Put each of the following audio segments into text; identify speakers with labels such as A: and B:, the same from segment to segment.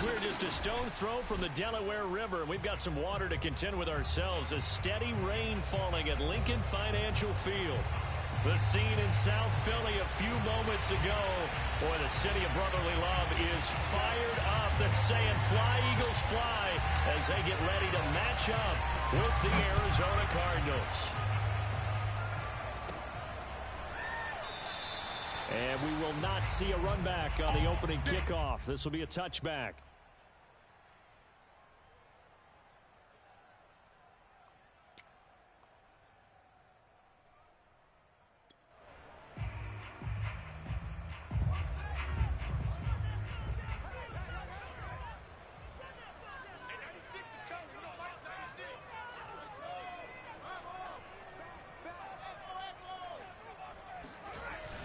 A: We're just a stone's throw from the Delaware River, and we've got some water to contend with ourselves. A steady rain falling at Lincoln Financial Field. The scene in South Philly a few moments ago. Boy, the city of brotherly love is fired up. They're saying fly, Eagles, fly, as they get ready to match up with the Arizona Cardinals. And we will not see a run back on the opening kickoff. This will be a touchback.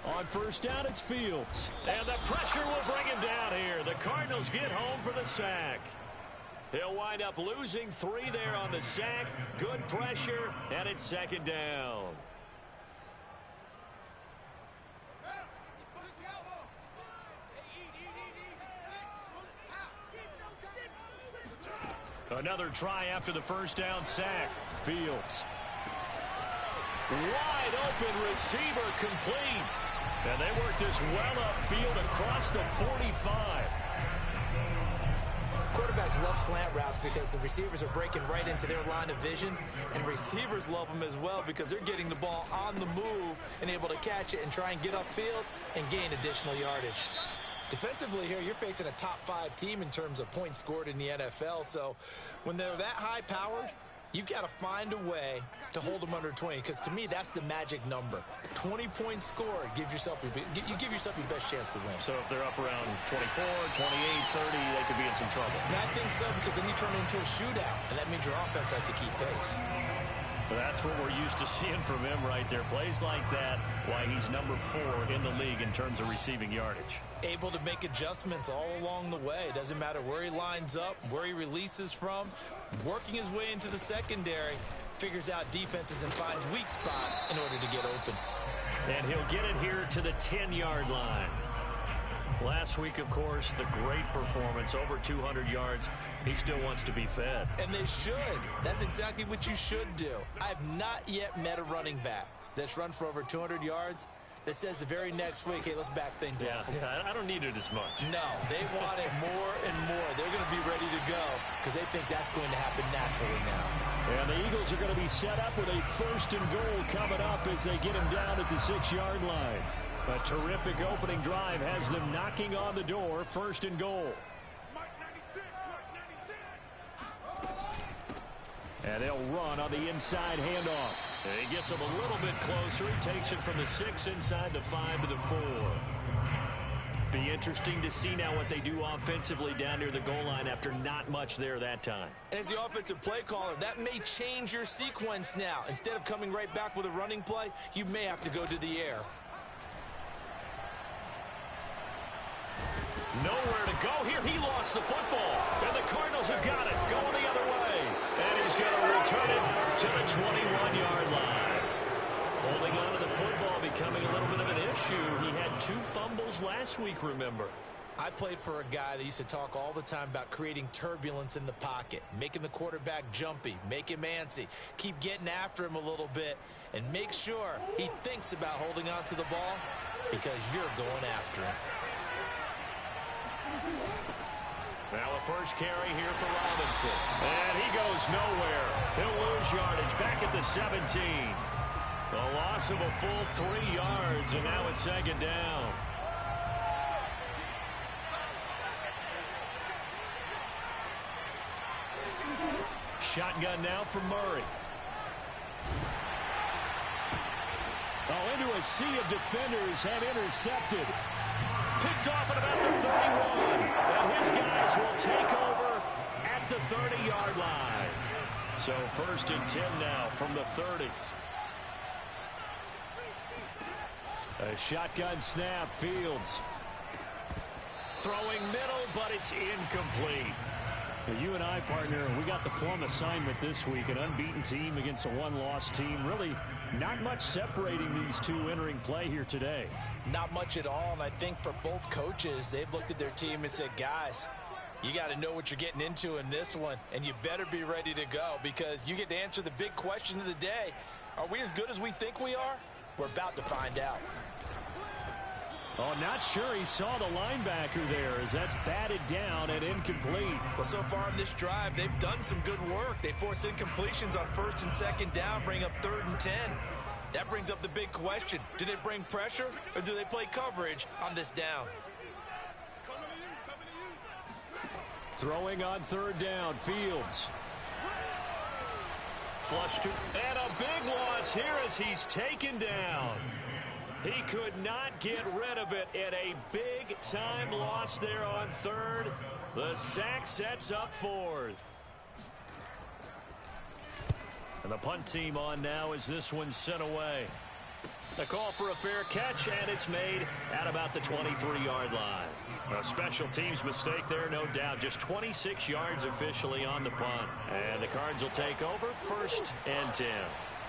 A: On first down, it's Fields. And the pressure will bring him down here. The Cardinals get home for the sack. He'll wind up losing 3 there on the sack. Good pressure, and it's second down. Another try after the first down sack. Fields. Wide open receiver complete. And they work this well upfield across the 45.
B: Quarterbacks love slant routes because the receivers are breaking right into their line of vision, and receivers love them as well because they're getting the ball on the move and able to catch it and try and get upfield and gain additional yardage. Defensively here, you're facing a top 5 team in terms of points scored in the NFL, so when they're that high-powered, you've got to find a way to hold them under 20, because to me, that's the magic number. 20 points scored, you give yourself your best chance to win.
A: So if they're up around 24, 28, 30, they could be in some trouble.
B: I think so, because then you turn it into a shootout, and that means your offense has to keep pace.
A: That's what we're used to seeing from him right there. Plays like that, why he's number 4 in the league in terms of receiving yardage.
B: Able to make adjustments all along the way. Doesn't matter where he lines up, where he releases from. Working his way into the secondary, figures out defenses and finds weak spots in order to get open.
A: And he'll get it here to the 10-yard line. Last week, of course, the great performance, over 200 yards. He still wants to be fed.
B: And they should. That's exactly what you should do. I have not yet met a running back that's run for over 200 yards that says the very next week, hey, let's back things up.
A: Yeah, I don't need it as much.
B: No, they want it more and more. They're going to be ready to go because they think that's going to happen naturally now.
A: And the Eagles are going to be set up with a 1st and goal coming up as they get him down at the 6-yard line. A terrific opening drive has them knocking on the door. 1st and goal. And they'll run on the inside handoff. And he gets him a little bit closer. He takes it from the 6 inside the 5 to the 4. Be interesting to see now what they do offensively down near the goal line after not much there that time.
B: And as the offensive play caller, that may change your sequence now. Instead of coming right back with a running play, you may have to go to the air.
A: Nowhere to go here. He lost the football. And the Cardinals have got it. Going the other way. And he's going to return it to the 21-yard line. Holding on to the football becoming a little bit of an issue. He had 2 fumbles last week, remember.
B: I played for a guy that used to talk all the time about creating turbulence in the pocket, making the quarterback jumpy, make him antsy, keep getting after him a little bit, and make sure he thinks about holding on to the ball because you're going after him.
A: Now the first carry here for Robinson. And he goes nowhere. He'll lose yardage back at the 17. A loss of a full 3 yards, and now it's 2nd down. Shotgun now for Murray. Oh, into a sea of defenders and intercepted. Picked off at about the 31. And his guys will take over at the 30-yard line. So 1st and 10 now from the 30. A shotgun snap. Fields. Throwing middle, but it's incomplete. You and I, partner, we got the plum assignment this week. An unbeaten team against a 1-loss team. Really not much separating these two entering play here today.
B: Not much at all, and I think for both coaches, they've looked at their team and said, guys, You got to know what you're getting into in this one, and you better be ready to go because you get to answer the big question of the day. Are we as good as we think we are? We're about to find out.
A: Oh, not sure he saw the linebacker there as that's batted down and incomplete.
B: Well, so far in this drive, they've done some good work. They force incompletions on 1st and 2nd down, bring up 3rd and 10. That brings up the big question. Do they bring pressure or do they play coverage on this down?
A: Throwing on 3rd down, Fields. Flush to, and a big loss here as he's taken down. He could not get rid of it in a big-time loss there on 3rd. The sack sets up 4th. And the punt team on now as this one's sent away. A call for a fair catch, and it's made at about the 23-yard line. A special teams mistake there, no doubt. Just 26 yards officially on the punt. And the Cards will take over 1st and 10.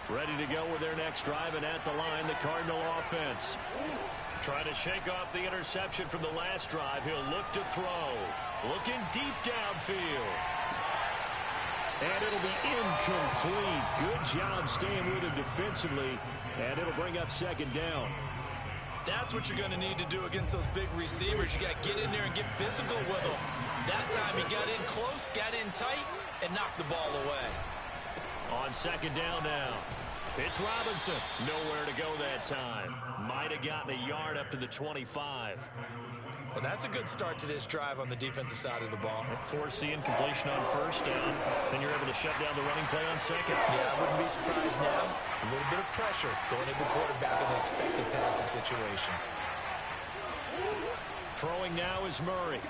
A: Ready to go with their next drive, and at the line, the Cardinal offense. Trying to shake off the interception from the last drive. He'll look to throw. Looking deep downfield. And it'll be incomplete. Good job staying with him defensively. And it'll bring up 2nd down.
B: That's what you're going to need to do against those big receivers. You got to get in there and get physical with them. That time he got in close, got in tight, and knocked the ball away.
A: On 2nd down now. It's Robinson. Nowhere to go that time. Might have gotten a yard up to the 25.
B: Well, that's a good start to this drive on the defensive side of the ball.
A: Force the incompletion on 1st down. Then you're able to shut down the running play on 2nd.
B: Yeah, I wouldn't be surprised now. A little bit of pressure going at the quarterback in an expected passing situation.
A: Throwing now is Murray.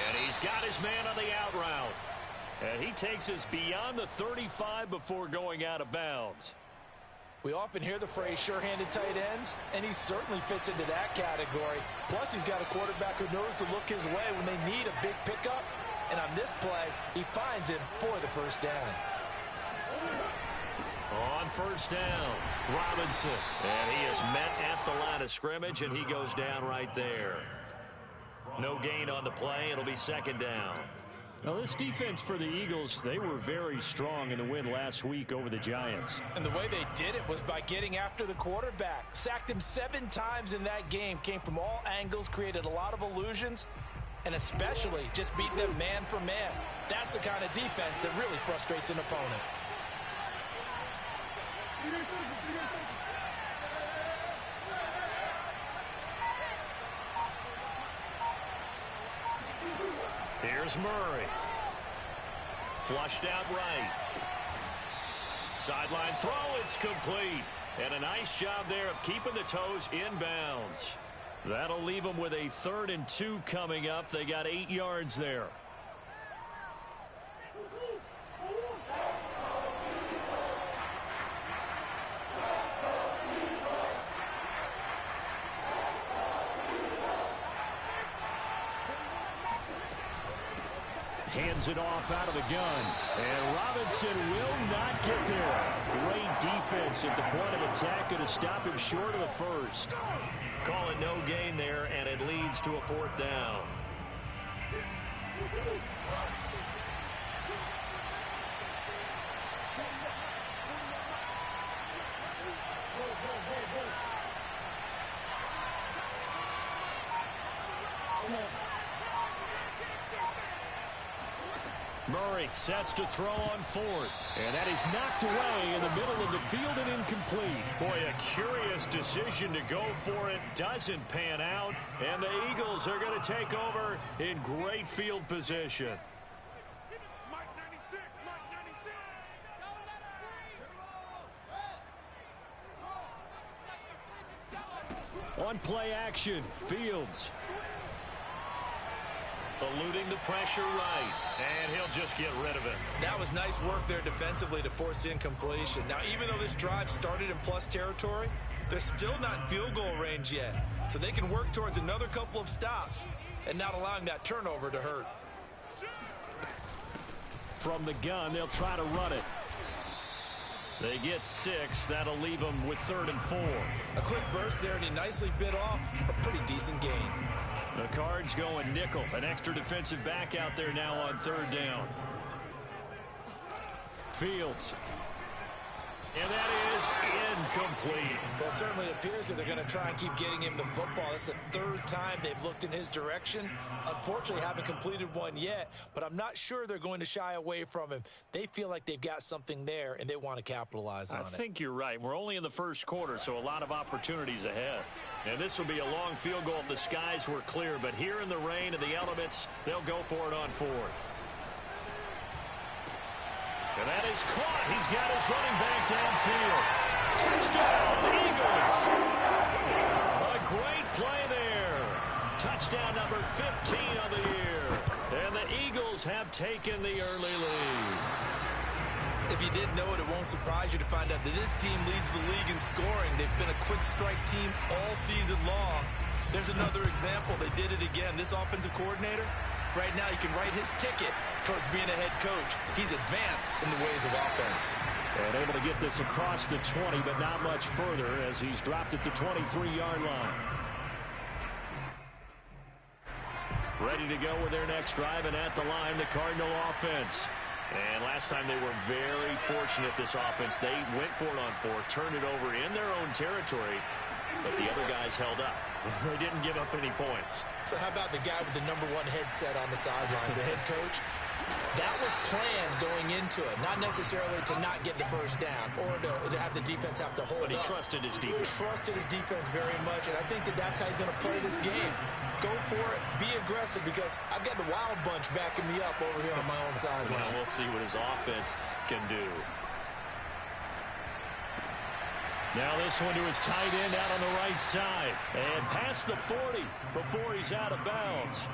A: And he's got his man on the out route. And he takes us beyond the 35 before going out of bounds.
B: We often hear the phrase sure-handed tight ends, and he certainly fits into that category. Plus, he's got a quarterback who knows to look his way when they need a big pickup. And on this play, he finds him for the 1st down.
A: On 1st down, Robinson. And he is met at the line of scrimmage, and he goes down right there. No gain on the play. It'll be 2nd down. Now, this defense for the Eagles, they were very strong in the win last week over the Giants.
B: And the way they did it was by getting after the quarterback. Sacked him 7 times in that game. Came from all angles, created a lot of illusions, and especially just beat them man for man. That's the kind of defense that really frustrates an opponent.
A: Here's Murray. Flushed out right. Sideline throw, it's complete. And a nice job there of keeping the toes inbounds. That'll leave them with a 3rd and 2 coming up. They got 8 yards there. Hands it off out of the gun. And Robinson will not get there. Great defense at the point of attack. Going to stop him short of the 1st. Call it no gain there, and it leads to a 4th down. Murray sets to throw on 4th. And that is knocked away in the middle of the field and incomplete. Boy, a curious decision to go for it. Doesn't pan out. And the Eagles are going to take over in great field position. On play action, Fields. Eluding the pressure right, and he'll just get rid of it.
B: That was nice work there defensively to force incompletion. Now, even though this drive started in plus territory, they're still not in field goal range yet. So they can work towards another couple of stops and not allowing that turnover to hurt.
A: From the gun, they'll try to run it. They get 6. That'll leave them with 3rd and 4.
B: A quick burst there, and he nicely bit off a pretty decent gain.
A: The Cards going nickel. An extra defensive back out there now on third down. Fields. And that is incomplete.
B: Well, it certainly appears that they're going to try and keep getting him the football. It's the third time they've looked in his direction. Unfortunately, haven't completed one yet, but I'm not sure they're going to shy away from him. They feel like they've got something there, and they want to capitalize on it.
A: I think you're right. We're only in the first quarter, so a lot of opportunities ahead. And this will be a long field goal if the skies were clear, but here in the rain and the elements, they'll go for it on fourth. And that is caught. He's got his running back downfield. Touchdown, Eagles. A great play there. Touchdown number 15 of the year. And the Eagles have taken the early lead.
B: If you didn't know it, it won't surprise you to find out that this team leads the league in scoring. They've been a quick strike team all season long. There's another example. They did it again. This offensive coordinator, right now, you can write his ticket towards being a head coach. He's advanced in the ways of offense.
A: And able to get this across the 20, but not much further as he's dropped at the 23-yard line. Ready to go with their next drive, and at the line, the Cardinal offense. And last time they were very fortunate, this offense. They went for it on fourth, turned it over in their own territory, but the other guys held up. They didn't give up any points.
B: So how about the guy with the number one headset on the sidelines, the head coach? That was planned going into it, not necessarily to not get the first down or to have the defense have to hold up.
A: But he trusted his defense.
B: He trusted his defense very much, and I think that that's how he's going to play this game. Go for it, be aggressive, because I've got the Wild Bunch backing me up over here on my own sideline.
A: Well, we'll see what his offense can do. Now this one to his tight end out on the right side. And past the 40 before he's out of bounds.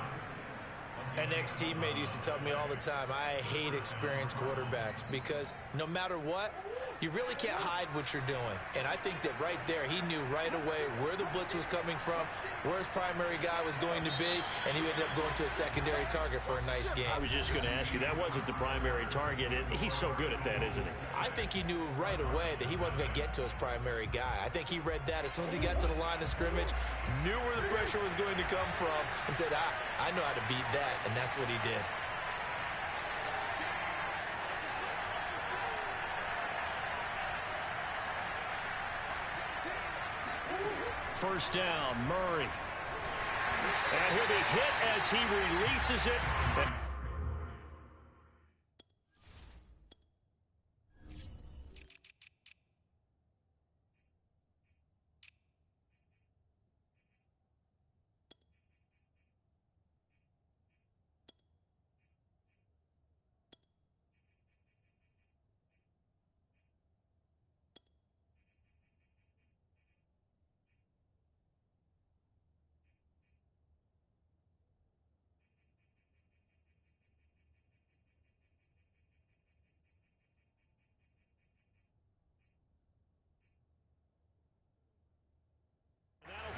B: An ex-teammate used to tell me all the time, I hate experienced quarterbacks because no matter what, you really can't hide what you're doing. And I think that right there, he knew right away where the blitz was coming from, where his primary guy was going to be, and he ended up going to a secondary target for a nice game.
A: I was just going to ask you, that wasn't the primary target. He's so good at that, isn't he?
B: I think he knew right away that he wasn't going to get to his primary guy. I think he read that as soon as he got to the line of scrimmage, knew where the pressure was going to come from, and said, I know how to beat that, and that's what he did.
A: First down, Murray. And he'll be hit as he releases it.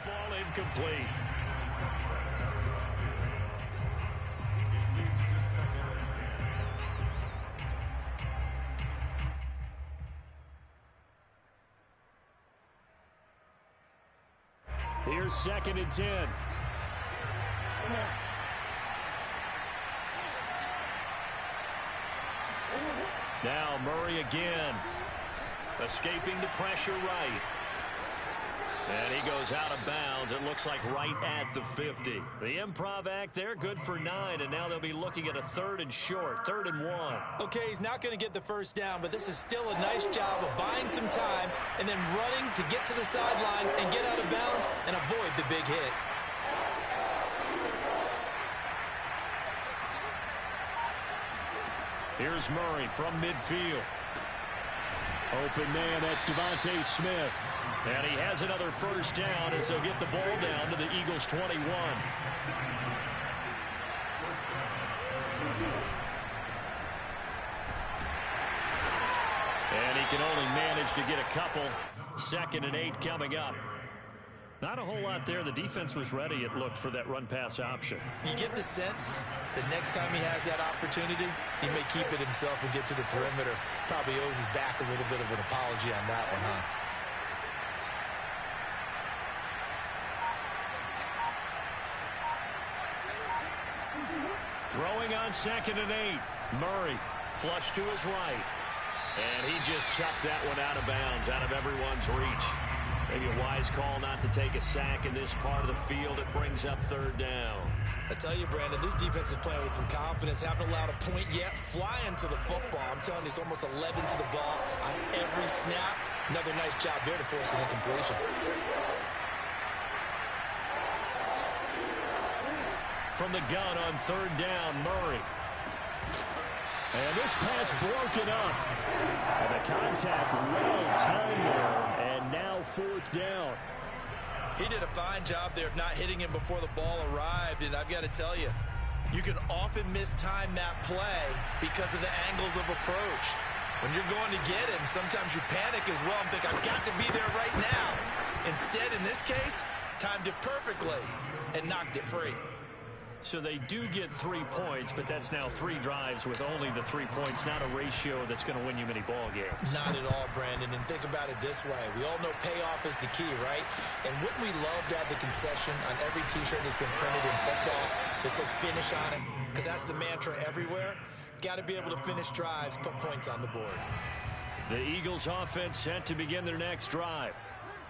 A: Fall incomplete. Here's 2nd and 10. Now Murray again. Escaping the pressure right. And he goes out of bounds. It looks like right at the 50. The improv act there, good for 9, and now they'll be looking at a 3rd and short, 3rd and 1.
B: Okay, he's not going to get the first down, but this is still a nice job of buying some time and then running to get to the sideline and get out of bounds and avoid the big hit.
A: Here's Murray from midfield. Open man, that's Devontae Smith. And he has another first down as they'll get the ball down to the Eagles' 21. And he can only manage to get a couple. 2nd and 8 coming up. Not a whole lot there. The defense was ready, it looked, for that run-pass option.
B: You get the sense that next time he has that opportunity, he may keep it himself and get to the perimeter. Probably owes his back a little bit of an apology on that one, huh?
A: Throwing on 2nd and 8. Murray flush to his right. And he just chucked that one out of bounds, out of everyone's reach. Maybe a wise call not to take a sack in this part of the field. It brings up 3rd down.
B: I tell you, Brandon, this defense is playing with some confidence. Haven't allowed a point yet. Flying to the football. I'm telling you, it's almost 11 to the ball on every snap. Another nice job there to force an incompletion.
A: From the gun on 3rd down, Murray. And this pass broken up. And the contact well timed there. And now 4th down.
B: He did a fine job there of not hitting him before the ball arrived. And I've got to tell you, you can often mistime that play because of the angles of approach. When you're going to get him, sometimes you panic as well and think, I've got to be there right now. Instead, in this case, timed it perfectly and knocked it free.
A: So they do get 3 points, but that's now 3 drives with only the 3 points, not a ratio that's going to win you many ball games.
B: Not at all, Brandon. And think about it this way. We all know payoff is the key, right? And wouldn't we love to have the concession on every T-shirt that's been printed in football that says finish on it? Because that's the mantra everywhere. Got to be able to finish drives, put points on the board.
A: The Eagles offense set to begin their next drive.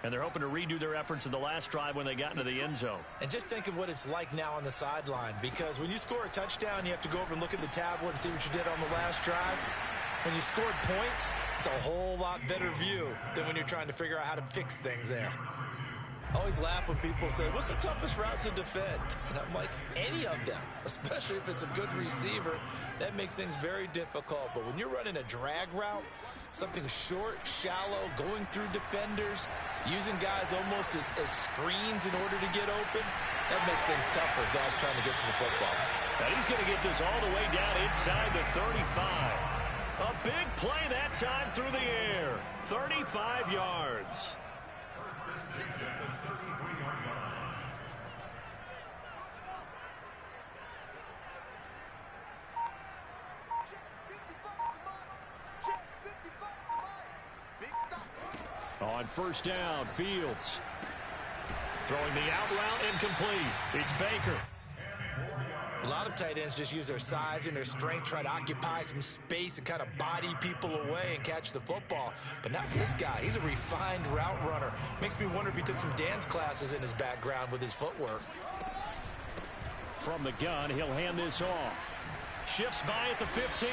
A: And they're hoping to redo their efforts in the last drive when they got into the end zone.
B: And just think of what it's like now on the sideline, because when you score a touchdown, you have to go over and look at the tablet and see what you did on the last drive. When you scored points, it's a whole lot better view than when you're trying to figure out how to fix things there. I always laugh when people say, what's the toughest route to defend? And I'm like, any of them, especially if it's a good receiver. That makes things very difficult. But when you're running a drag route, something short, shallow, going through defenders, using guys almost as screens in order to get open, that makes things tougher if guys trying to get to the football.
A: And he's going to get this all the way down inside the 35. A big play that time through the air. 35 yards. On 1st down, Fields. Throwing the out route incomplete. It's Baker.
B: A lot of tight ends just use their size and their strength, try to occupy some space and kind of body people away and catch the football. But not this guy. He's a refined route runner. Makes me wonder if he took some dance classes in his background with his footwork.
A: From the gun, he'll hand this off. Shifts by at the 15.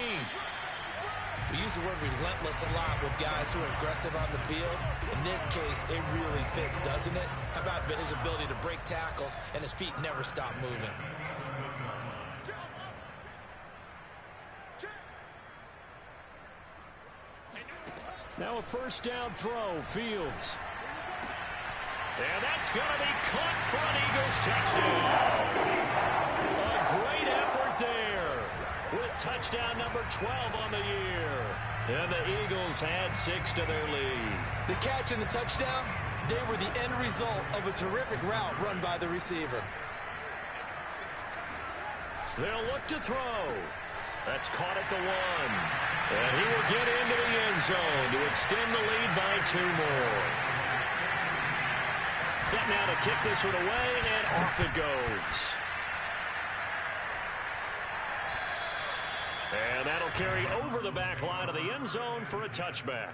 B: We use the word relentless a lot with guys who are aggressive on the field. In this case, it really fits, doesn't it? How about his ability to break tackles and his feet never stop moving?
A: Now a 1st down throw, Fields. And that's going to be caught for an Eagles touchdown. A great effort there with touchdown number 12 on the year. And the Eagles add 6 to their lead.
B: The catch and the touchdown, they were the end result of a terrific route run by the receiver.
A: They'll look to throw. That's caught at the 1. And he will get into the end zone to extend the lead by 2 more. Set now to kick this one away, and off it goes. And that'll carry over the back line of the end zone for a touchback.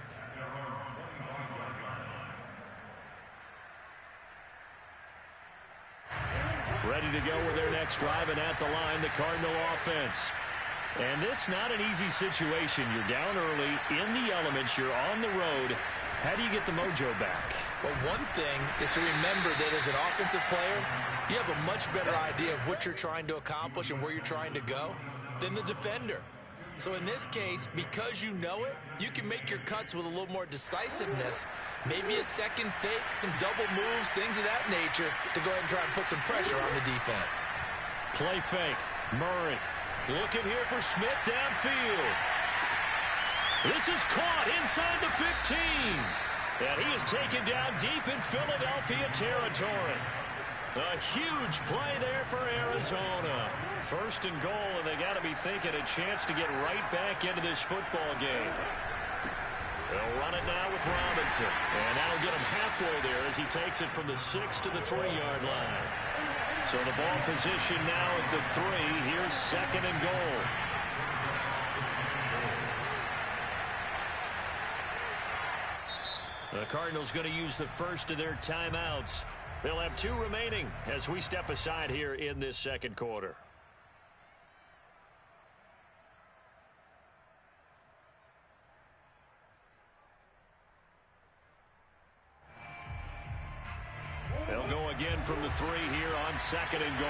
A: Ready to go with their next drive, and at the line, the Cardinal offense. And this not an easy situation. You're down early, in the elements, you're on the road. How do you get the mojo back?
B: Well, one thing is to remember that as an offensive player, you have a much better idea of what you're trying to accomplish and where you're trying to go than the defender. So in this case, because you know it, you can make your cuts with a little more decisiveness. Maybe a second fake, some double moves, things of that nature to go ahead and try and put some pressure on the defense.
A: Play fake. Murray looking here for Smith downfield. This is caught inside the 15. And he is taken down deep in Philadelphia territory. A huge play there for Arizona. 1st and goal, and they got to be thinking a chance to get right back into this football game. They'll run it now with Robinson. And that'll get him halfway there as he takes it from the 6 to the 3-yard line. So the ball position now at the 3. Here's second and goal. The Cardinals going to use the first of their timeouts. They'll have 2 remaining as we step aside here in this second quarter. They'll go again from the 3 here on second and goal.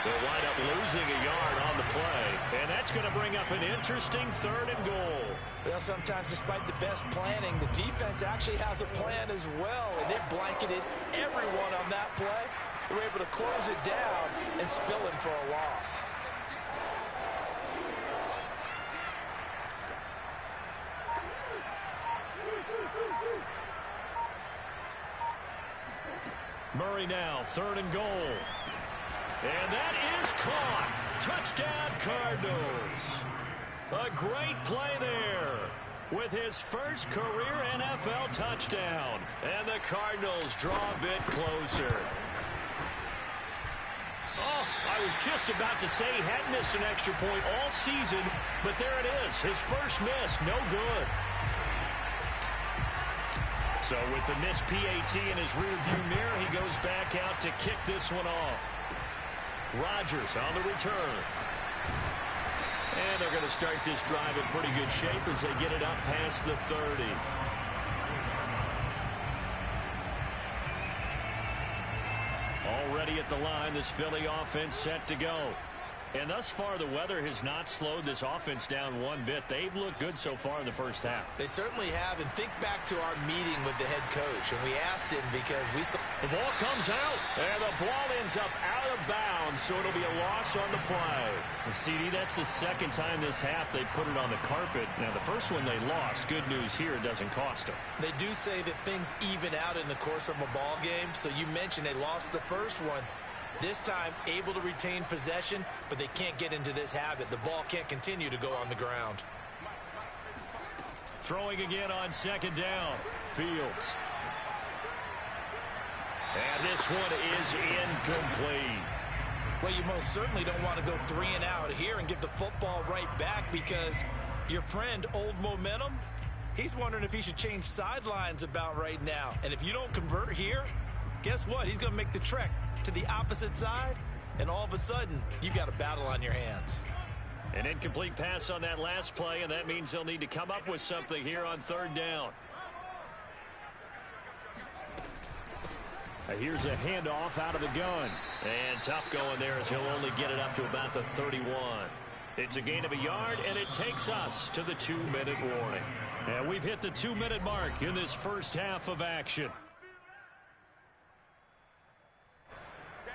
A: They'll wind up losing a yard on the play, and that's going to bring up an interesting third and goal.
B: Well, sometimes despite the best planning, the defense actually has a plan as well, and they blanketed everyone on that play. They were able to close it down and spill him for a loss.
A: Murray now, third and goal. And that is caught. Touchdown, Cardinals. A great play there with his first career NFL touchdown. And the Cardinals draw a bit closer. Oh, I was just about to say he hadn't missed an extra point all season, but there it is. His first miss, no good. So with the missed PAT in his rearview mirror, he goes back out to kick this one off. Rodgers on the return. And they're going to start this drive in pretty good shape as they get it up past the 30. Already at the line, this Philly offense set to go. And thus far, the weather has not slowed this offense down one bit. They've looked good so far in the first half.
B: They certainly have. And think back to our meeting with the head coach. And we asked him because we saw...
A: The ball comes out, and the ball ends up out of bounds, so it'll be a loss on the play. And CD, that's the second time this half they put it on the carpet. Now, the first one they lost. Good news here, it doesn't cost them.
B: They do say that things even out in the course of a ball game. So you mentioned they lost the first one. This time, able to retain possession, but they can't get into this habit. The ball can't continue to go on the ground.
A: Throwing again on second down. Fields. And this one is incomplete.
B: Well, you most certainly don't want to go 3 and out here and give the football right back because your friend, Old Momentum, he's wondering if he should change sidelines about right now. And if you don't convert here, guess what? He's going to make the trek to the opposite side, and all of a sudden, you've got a battle on your hands.
A: An incomplete pass on that last play, and that means they'll need to come up with something here on third down. Here's a handoff out of the gun. And tough going there as he'll only get it up to about the 31. It's a gain of a yard, and it takes us to the 2-minute warning. And we've hit the 2-minute mark in this first half of action.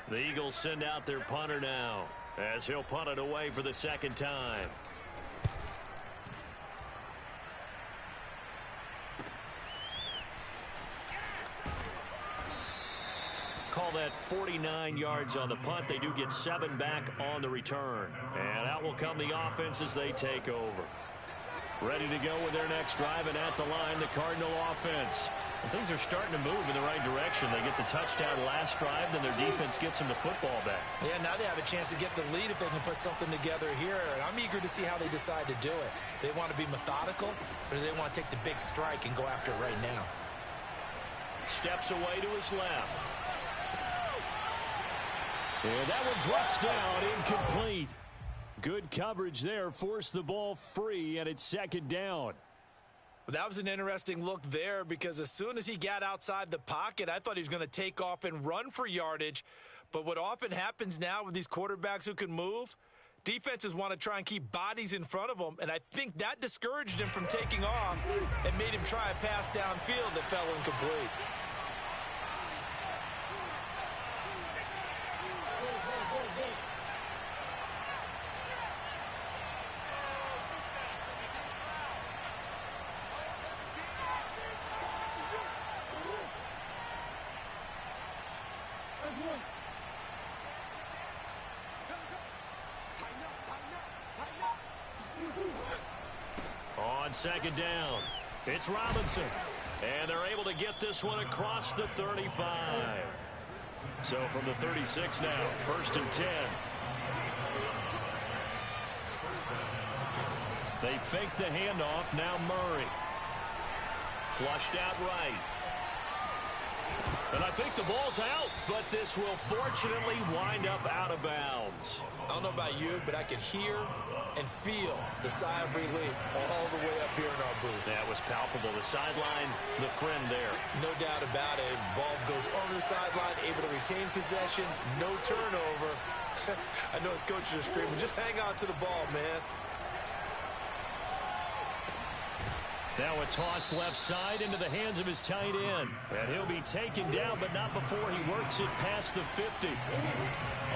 A: The Eagles send out their punter now as he'll punt it away for the second time. Call that 49 yards on the punt. They do get 7 back on the return. And out will come the offense as they take over. Ready to go with their next drive, and at the line, the Cardinal offense. And things are starting to move in the right direction. They get the touchdown last drive, then their defense gets them the football back. Yeah, now they have a chance to get the lead if they can put something together here. And I'm eager to see how they decide to do it. Do they want to be methodical, or do they want to take the big strike and go after it right now? Steps away to his left. And that one drops down, incomplete. Good coverage there, forced the ball free, and it's second down. Well, that was an interesting look there because as soon as he got outside the pocket, I thought he was going to take off and run for yardage. But what often happens now with these quarterbacks who can move, defenses want to try and keep bodies in front of them, and I think that discouraged him from taking off and made him try a pass downfield that fell incomplete. on second down. It's Robinson. And they're able to get this one across the 35. So from the 36 now, 1st and 10. They fake the handoff. Now Murray. Flushed out right. And I think the ball's out, but this will fortunately wind up out of bounds.
B: I don't know about you, but I could hear and feel the sigh of relief all the way up here in our booth.
A: That was palpable. The sideline, the friend there.
B: No doubt about it. Ball goes over the sideline, able to retain possession, no turnover. I know his coaches are screaming, just hang on to the ball, man.
A: Now a toss left side into the hands of his tight end. And he'll be taken down, but not before he works it past the 50.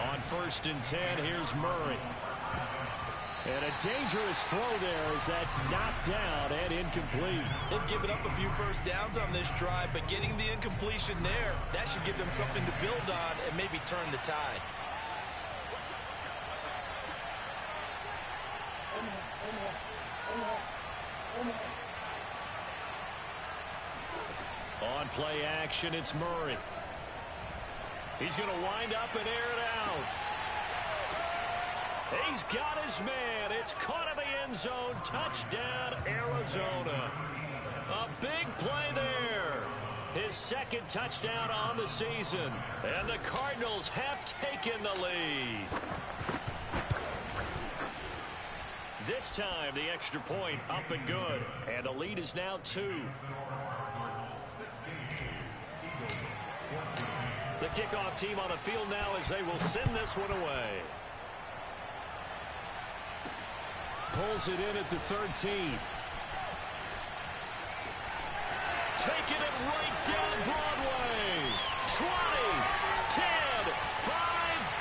A: On 1st and 10, here's Murray. And a dangerous throw there as that's knocked down and incomplete.
B: They've given up a few first downs on this drive, but getting the incompletion there, that should give them something to build on and maybe turn the tide.
A: On play action, it's Murray. He's going to wind up and air it out. He's got his man. It's caught in the end zone. Touchdown, Arizona. A big play there. His 2nd touchdown on the season. And the Cardinals have taken the lead. This time, the extra point up and good. And the lead is now 2. The kickoff team on the field now as they will send this one away. Pulls it in at the 13. Taking it right down Broadway. 20, 10, 5,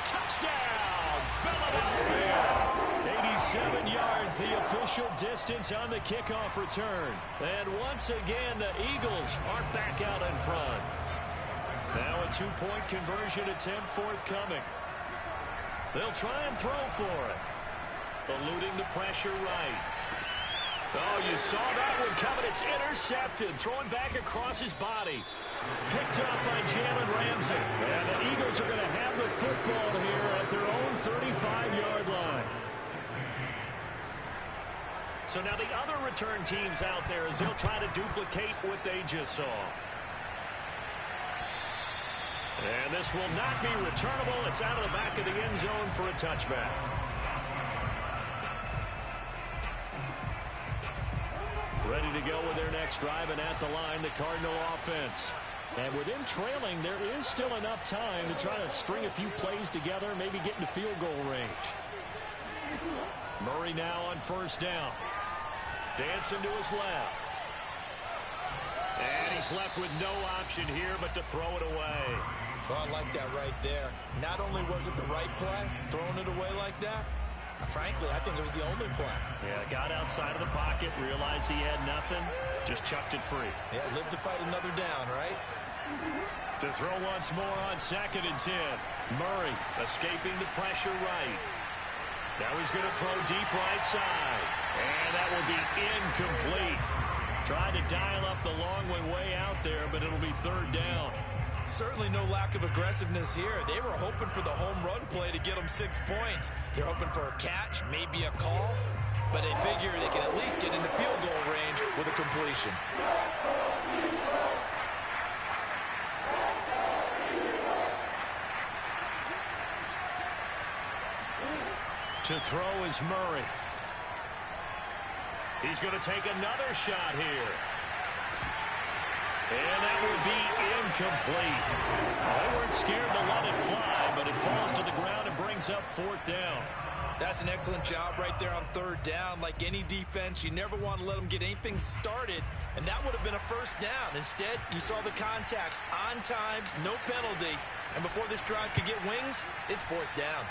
A: touchdown, Philadelphia. 87 yards, the official distance on the kickoff return. And once again, the Eagles are back out in front. Now a 2-point conversion attempt forthcoming. They'll try and throw for it. Eluding the pressure right. Oh, you saw that one coming. It's intercepted. Throwing back across his body. Picked up by Jalen Ramsey. And the Eagles are going to have the football here at their own 35-yard line. So now the other return teams out there as they'll try to duplicate what they just saw. And this will not be returnable. It's out of the back of the end zone for a touchback. Ready to go with their next drive, and at the line, the Cardinal offense. And with them trailing, there is still enough time to try to string a few plays together, maybe get into field goal range. Murray now on 1st down. Dancing to his left. And he's left with no option here but to throw it away.
B: Well, I like that right there. Not only was it the right play, throwing it away like that, frankly, I think it was the only play.
A: Yeah, got outside of the pocket, realized he had nothing, just chucked it free.
B: Yeah, live to fight another down, right?
A: To throw once more on 2nd and 10. Murray escaping the pressure right. Now he's going to throw deep right side. And that will be incomplete. Tried to dial up the long one way out there, but it'll be 3rd down.
B: Certainly no lack of aggressiveness here. They were hoping for the home run play to get them 6 points. They're hoping for a catch, maybe a call, but they figure they can at least get into field goal range with a completion.
A: To throw is Murray. He's going to take another shot here. And that will be incomplete. They weren't scared to let it fly, but it falls to the ground and brings up 4th down.
B: That's an excellent job right there on 3rd down. Like any defense, you never want to let them get anything started, and that would have been a 1st down. Instead, you saw the contact on time, no penalty, and before this drive could get wings, it's 4th down.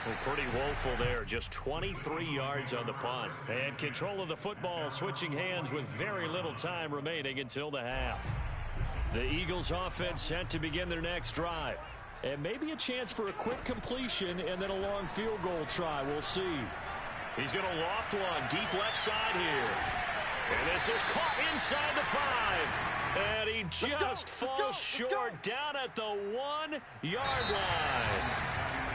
A: Well, pretty woeful there. Just 23 yards on the punt. And control of the football switching hands with very little time remaining until the half. The Eagles offense set to begin their next drive. And maybe a chance for a quick completion and then a long field goal try. We'll see. He's going to loft one deep left side here. And this is caught inside the 5. And he just falls short down at the 1-yard line.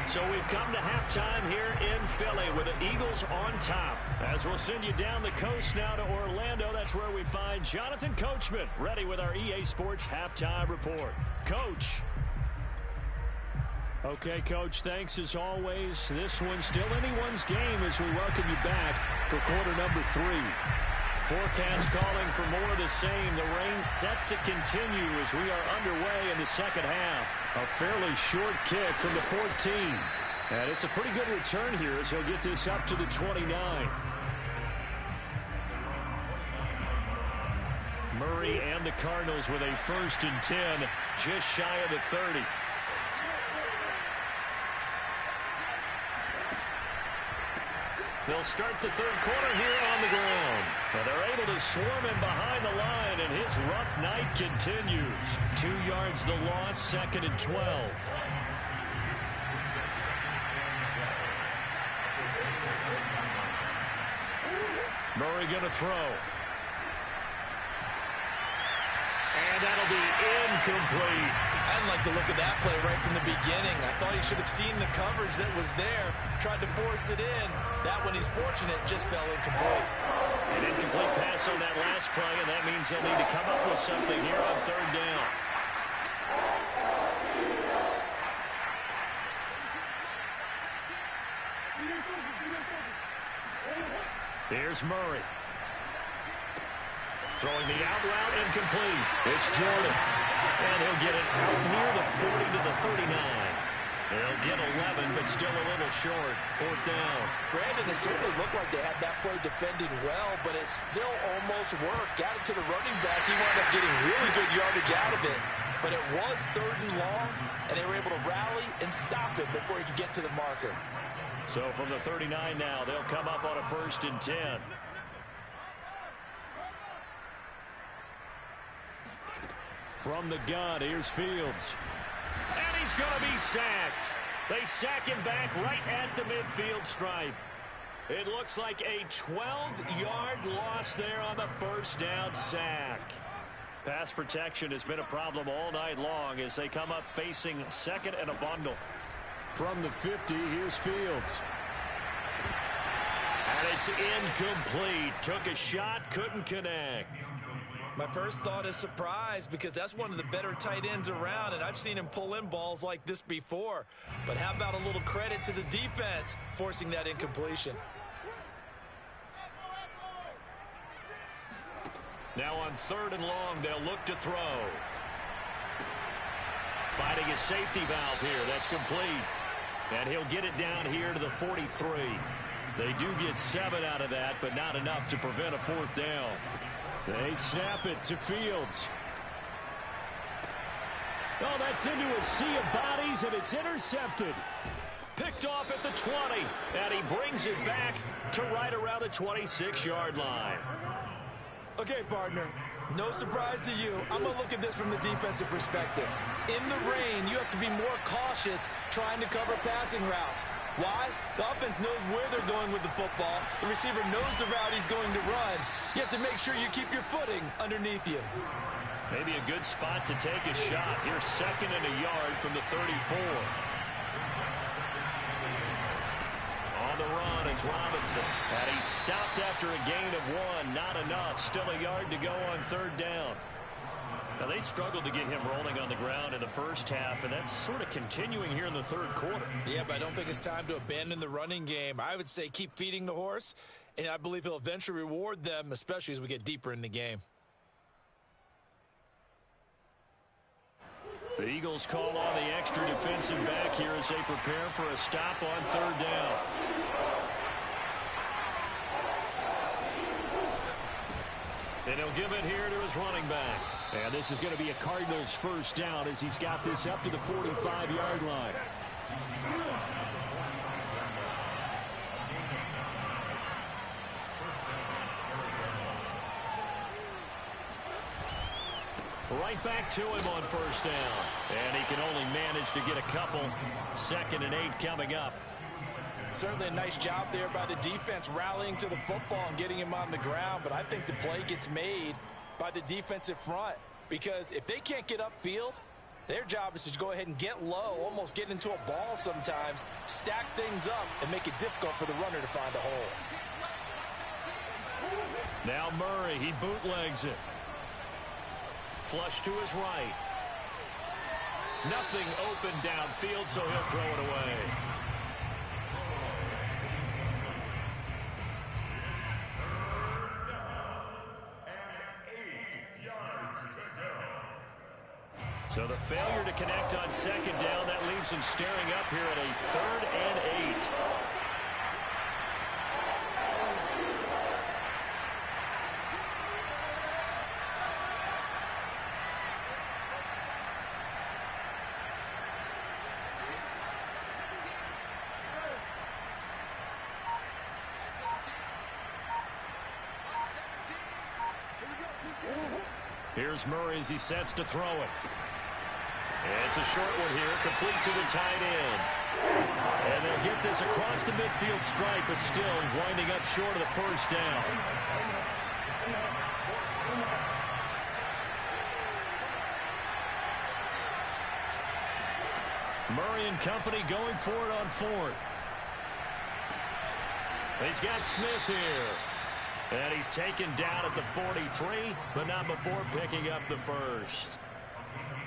A: So we've come to halftime here in Philly with the Eagles on top. As we'll send you down the coast now to Orlando, that's where we find Jonathan Coachman ready with our EA Sports halftime report. Coach. Okay, Coach, thanks as always. This one's still anyone's game as we welcome you back for quarter number 3. Forecast calling for more of the same. The rain set to continue as we are underway in the second half. A fairly short kick from the 14. And it's a pretty good return here as he'll get this up to the 29. Murray and the Cardinals with a 1st and 10, just shy of the 30. They'll start the third quarter here on the ground. And they're able to swarm him behind the line, and his rough night continues. 2 yards the loss, 2nd and 12. Murray going to throw. And that'll be incomplete.
B: I didn't like the look of that play right from the beginning. I thought he should have seen the coverage that was there, tried to force it in. That one, he's fortunate, just fell incomplete.
A: An incomplete pass on that last play, and that means they'll need to come up with something here on 3rd down. Here's Murray. Throwing the out route, incomplete. It's Jordan. And he'll get it out near the 40 to the 39. They'll get 11, but still a little short. 4th down.
B: Brandon, it certainly looked like they had that play defended well, but it still almost worked. Got it to the running back. He wound up getting really good yardage out of it. But it was 3rd and long, and they were able to rally and stop it before he could get to the marker.
A: So from the 39 now, they'll come up on a 1st and 10. From the gun, here's Fields. And he's going to be sacked. They sack him back right at the midfield stripe. It looks like a 12-yard loss there on the 1st down sack. Pass protection has been a problem all night long as they come up facing 2nd and a bundle. From the 50, here's Fields. And it's incomplete. Took a shot, couldn't connect.
B: My first thought is surprise because that's one of the better tight ends around, and I've seen him pull in balls like this before. But how about a little credit to the defense forcing that incompletion?
A: Now on 3rd and long, they'll look to throw. Finding a safety valve here. That's complete. And he'll get it down here to the 43. They do get 7 out of that, but not enough to prevent a 4th down. They snap it to Fields. Oh, that's into a sea of bodies, and it's intercepted. Picked off at the 20, and he brings it back to right around the 26-yard line.
B: Okay, partner, no surprise to you. I'm going to look at this from the defensive perspective. In the rain, you have to be more cautious trying to cover passing routes. Why? The offense knows where they're going with the football. The receiver knows the route he's going to run. You have to make sure you keep your footing underneath you.
A: Maybe a good spot to take a shot. Here's 2nd and a yard from the 34. On the run, it's Robinson. And he's stopped after a gain of 1. Not enough. Still a yard to go on 3rd down. Now, they struggled to get him rolling on the ground in the first half, and that's sort of continuing here in the 3rd quarter.
B: Yeah, but I don't think it's time to abandon the running game. I would say keep feeding the horse, and I believe he'll eventually reward them, especially as we get deeper in the game.
A: The Eagles call on the extra defensive back here as they prepare for a stop on 3rd down. And he'll give it here to his running back. And this is going to be a Cardinals 1st down as he's got this up to the 45-yard line. Right back to him on first down. And he can only manage to get a couple. 2nd and 8 coming up.
B: Certainly a nice job there by the defense rallying to the football and getting him on the ground. But I think the play gets made by the defensive front. Because if they can't get upfield, their job is to go ahead and get low, almost get into a ball sometimes, stack things up, and make it difficult for the runner to find a hole.
A: Now Murray, he bootlegs it. Flush to his right. Nothing open downfield, so he'll throw it away. So the failure to connect on 2nd down, that leaves him staring up here at a 3rd and 8. Here's Murray as he sets to throw it. It's a short one here, complete to the tight end. And they'll get this across the midfield stripe, but still winding up short of the first down. Murray and company going for it on 4th. He's got Smith here. And he's taken down at the 43, but not before picking up the first.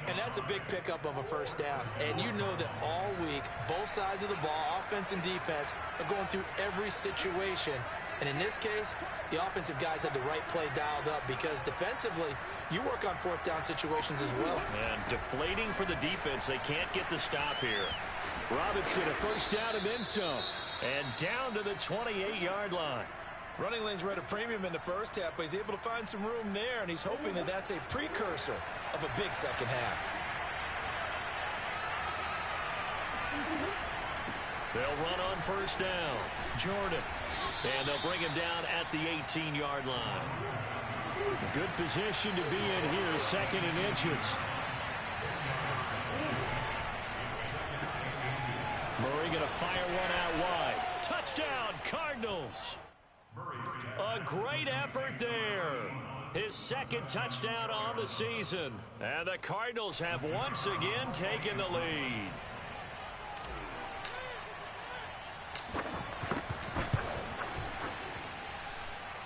B: And that's a big pickup of a first down. And you know that all week, both sides of the ball, offense and defense, are going through every situation. And in this case, the offensive guys had the right play dialed up because defensively, you work on 4th down situations as well.
A: And deflating for the defense. They can't get the stop here. Robinson, a first down and then some. And down to the 28-yard line.
B: Running lanes were at a premium in the first half, but he's able to find some room there, and he's hoping that that's a precursor of a big second half.
A: They'll run on first down. Jordan. And they'll bring him down at the 18-yard line. Good position to be in here, 2nd and inches. Murray going to fire one out wide. Touchdown, Cardinals. A great effort there. His 2nd touchdown on the season. And the Cardinals have once again taken the lead.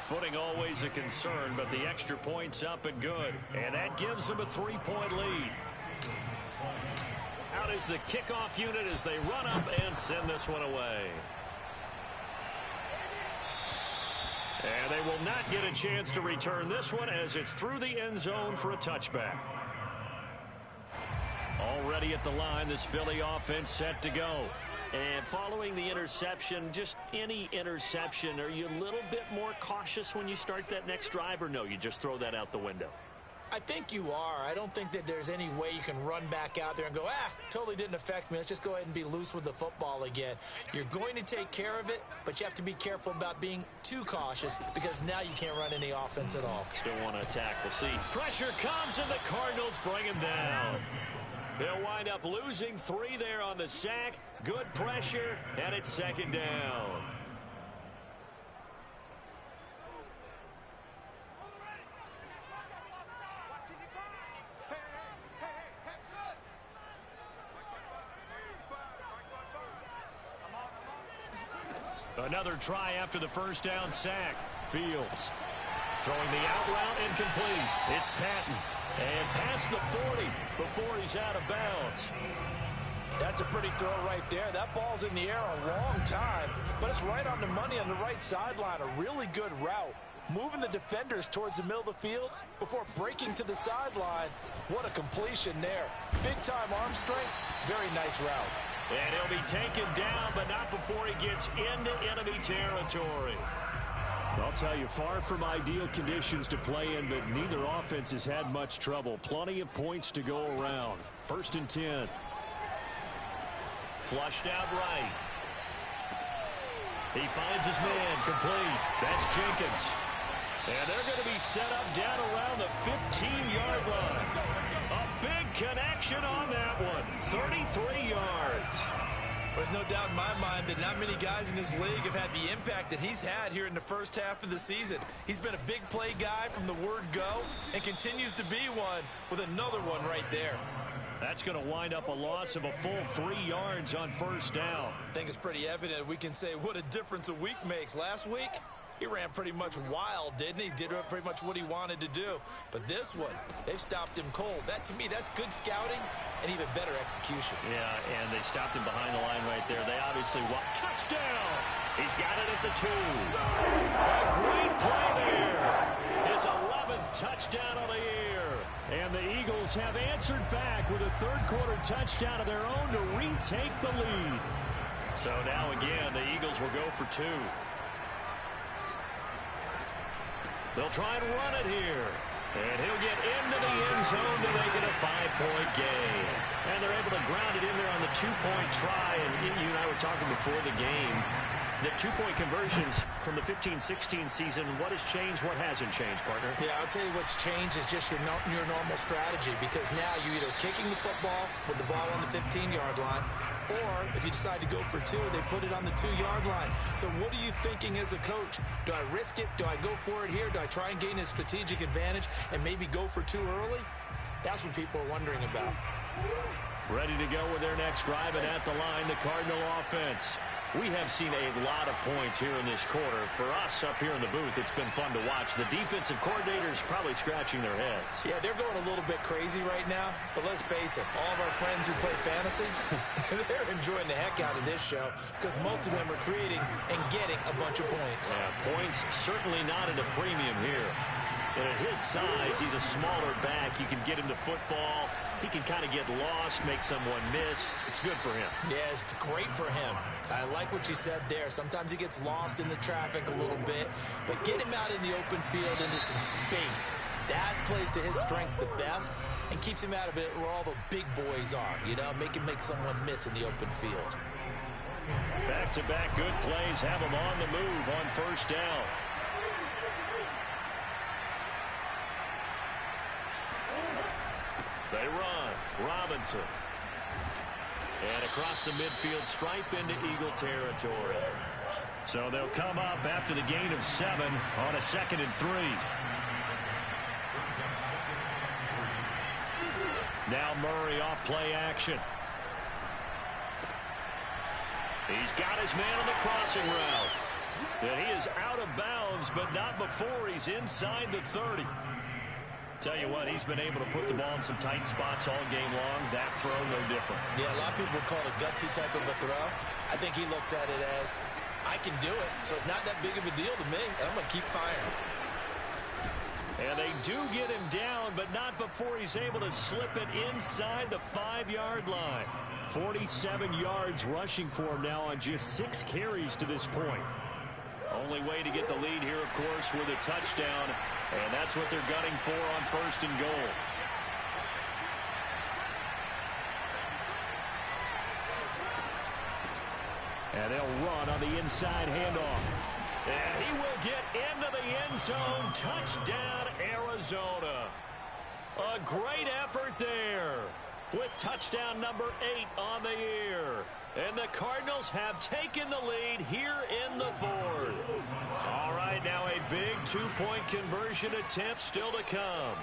A: Footing always a concern, but the extra point's up and good. And that gives them a 3-point lead. Out is the kickoff unit as they run up and send this one away. And they will not get a chance to return this one as it's through the end zone for a touchback. Already at the line, this Philly offense set to go. And following the interception, just any interception, are you a little bit more cautious when you start that next drive, or no, you just throw that out the window?
B: I think you are. I don't think that there's any way you can run back out there and go, totally didn't affect me. Let's just go ahead and be loose with the football again. You're going to take care of it, but you have to be careful about being too cautious because now you can't run any offense at all.
A: Still want to attack. We'll see. Pressure comes and the Cardinals bring him down. They'll wind up losing 3 there on the sack. Good pressure, and it's 2nd down. Another try after the first down sack. Fields throwing the out route incomplete. It's Patton. And past the 40 before he's out of bounds.
B: That's a pretty throw right there. That ball's in the air a long time, but it's right on the money on the right sideline. A really good route. Moving the defenders towards the middle of the field before breaking to the sideline. What a completion there. Big-time arm strength. Very nice route.
A: And he'll be taken down, but not before he gets into enemy territory. I'll tell you, far from ideal conditions to play in, but neither offense has had much trouble. Plenty of points to go around. 1st and 10. Flushed out right. He finds his man complete. That's Jenkins. And they're going to be set up down around the 15-yard line. A big connection on that one. 33 yards.
B: There's no doubt in my mind that not many guys in this league have had the impact that he's had here in the first half of the season. He's been a big play guy from the word go and continues to be one with another one right there.
A: That's going to wind up a loss of a full 3 yards on first down.
B: I think it's pretty evident we can say what a difference a week makes. Last week, he ran pretty much wild, didn't he? Did pretty much what he wanted to do. But this one, they've stopped him cold. That, to me, that's good scouting and even better execution.
A: Yeah, and they stopped him behind the line right there. They obviously want touchdown. He's got it at the 2. A great play there. His 11th touchdown of the year. And the Eagles have answered back with a third-quarter touchdown of their own to retake the lead. So now again, the Eagles will go for 2. They'll try and run it here. And he'll get into the end zone to make it a 5-point gain. And they're able to ground it in there on the 2-point try. And you and I were talking before the game. The 2-point conversions from the 15-16 season, what has changed, what hasn't changed, partner?
B: Yeah, I'll tell you what's changed is just your normal strategy, because now you're either kicking the football with the ball on the 15-yard line, or if you decide to go for 2, they put it on the 2-yard line. So what are you thinking as a coach? Do I risk it? Do I go for it here? Do I try and gain a strategic advantage and maybe go for 2 early? That's what people are wondering about.
A: Ready to go with their next drive, and at the line, the Cardinal offense. We have seen a lot of points here in this quarter. For us up here in the booth, it's been fun to watch. The defensive coordinators probably scratching their heads.
B: Yeah, they're going a little bit crazy right now. But let's face it, all of our friends who play fantasy, they're enjoying the heck out of this show because most of them are creating and getting a bunch of points.
A: Yeah, points certainly not at a premium here. And at his size, he's a smaller back. You can get him to football. He can kind of get lost, make someone miss. It's good for him.
B: Yeah, it's great for him. I like what you said there. Sometimes he gets lost in the traffic a little bit, but get him out in the open field into some space. That plays to his strengths the best and keeps him out of it where all the big boys are, you know, make someone miss in the open field.
A: Back-to-back good plays have him on the move on first down. They run. Robinson. And across the midfield stripe into Eagle territory. So they'll come up after the gain of 7 on a 2nd and 3. Now Murray off play action. He's got his man on the crossing route. And he is out of bounds, but not before he's inside the 30. Tell you what, he's been able to put the ball in some tight spots all game long. That throw, no different.
B: Yeah, a lot of people would call it a gutsy type of a throw. I think he looks at it as, I can do it, so it's not that big of a deal to me, and I'm going to keep firing.
A: And they do get him down, but not before he's able to slip it inside the 5-yard line. 47 yards rushing for him now on just 6 carries to this point. Only way to get the lead here, of course, with a touchdown. And that's what they're gunning for on 1st and goal. And they'll run on the inside handoff. And he will get into the end zone. Touchdown, Arizona. A great effort there with touchdown number 8 on the year. And the Cardinals have taken the lead here in the 4th. All right, now a big 2-point conversion attempt still to come.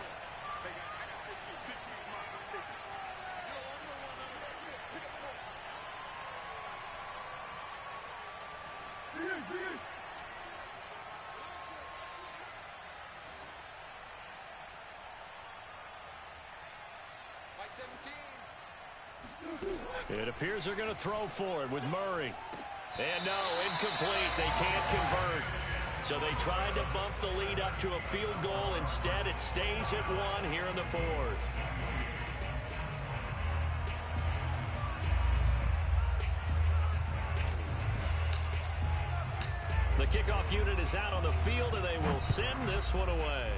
A: It appears they're going to throw for it with Murray. And no, incomplete. They can't convert. So they tried to bump the lead up to a field goal. Instead, it stays at 1 here in the 4th. The kickoff unit is out on the field, and they will send this one away.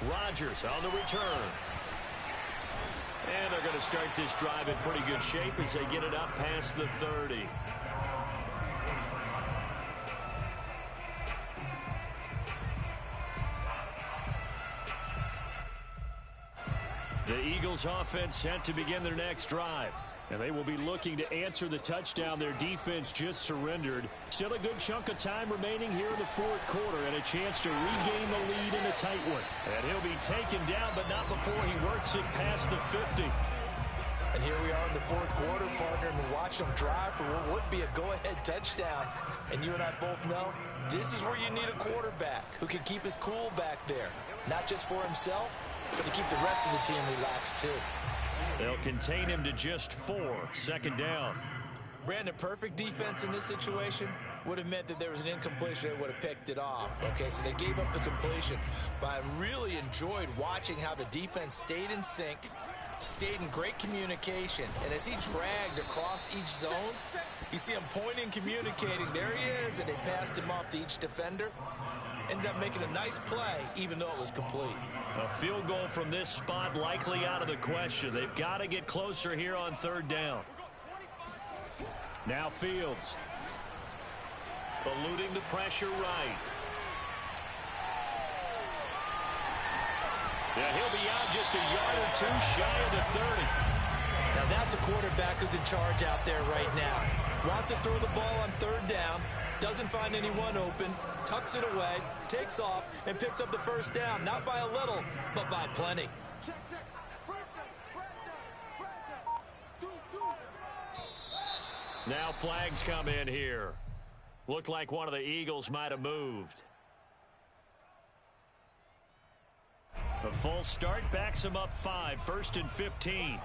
A: Rodgers on the return. And they're going to start this drive in pretty good shape as they get it up past the 30. Eagles offense set to begin their next drive. And they will be looking to answer the touchdown their defense just surrendered. Still a good chunk of time remaining here in the fourth quarter and a chance to regain the lead in a tight one. And he'll be taken down, but not before he works it past the 50.
B: And here we are in the fourth quarter, partner, and we're watching them drive for what would be a go-ahead touchdown. And you and I both know this is where you need a quarterback who can keep his cool back there. Not just for himself, but to keep the rest of the team relaxed too.
A: They'll contain him to just 4. Second down.
B: Brandon, perfect defense in this situation would have meant that there was an incompletion that would have picked it off. Okay, so they gave up the completion. But I really enjoyed watching how the defense stayed in sync, stayed in great communication. And as he dragged across each zone, you see him pointing, communicating. There he is, and they passed him off to each defender. Ended up making a nice play, even though it was complete.
A: A field goal from this spot likely out of the question. They've got to get closer here on third down. Now Fields. Eluding the pressure right. Yeah, he'll be out just a yard or two shy of the 30.
B: Now that's a quarterback who's in charge out there right now. Wants to throw the ball on third down. Doesn't find anyone open, tucks it away, takes off, and picks up the first down. Not by a little, but by plenty.
A: Now flags come in here. Looked like one of the Eagles might have moved. A false start backs him up 5, 1st and 15.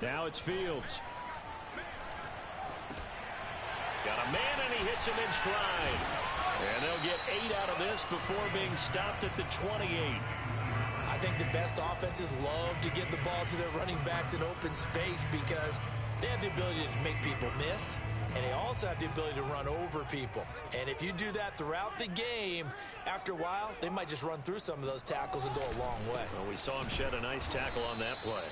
A: Now it's Fields. Got a man, and he hits him in stride. And they'll get 8 out of this before being stopped at the 28.
B: I think the best offenses love to get the ball to their running backs in open space because they have the ability to make people miss, and they also have the ability to run over people. And if you do that throughout the game, after a while, they might just run through some of those tackles and go a long way.
A: Well, we saw him shed a nice tackle on that play.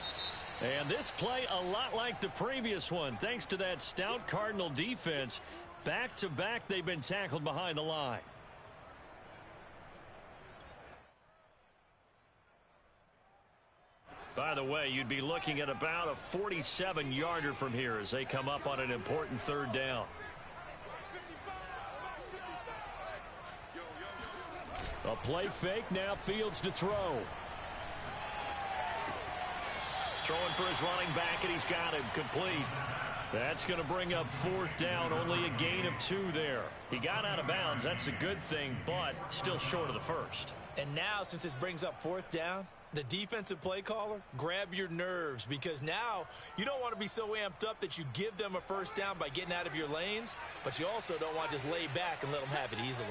A: And this play a lot like the previous one, thanks to that stout Cardinal defense. Back-to-back, they've been tackled behind the line. By the way, you'd be looking at about a 47-yarder from here as they come up on an important third down. A play fake, now Fields to throw. Throwing for his running back, and he's got him complete. That's going to bring up fourth down, only a gain of 2 there. He got out of bounds, that's a good thing, but still short of the first.
B: And now, since this brings up fourth down, the defensive play caller, grab your nerves, because now you don't want to be so amped up that you give them a first down by getting out of your lanes, but you also don't want to just lay back and let them have it easily.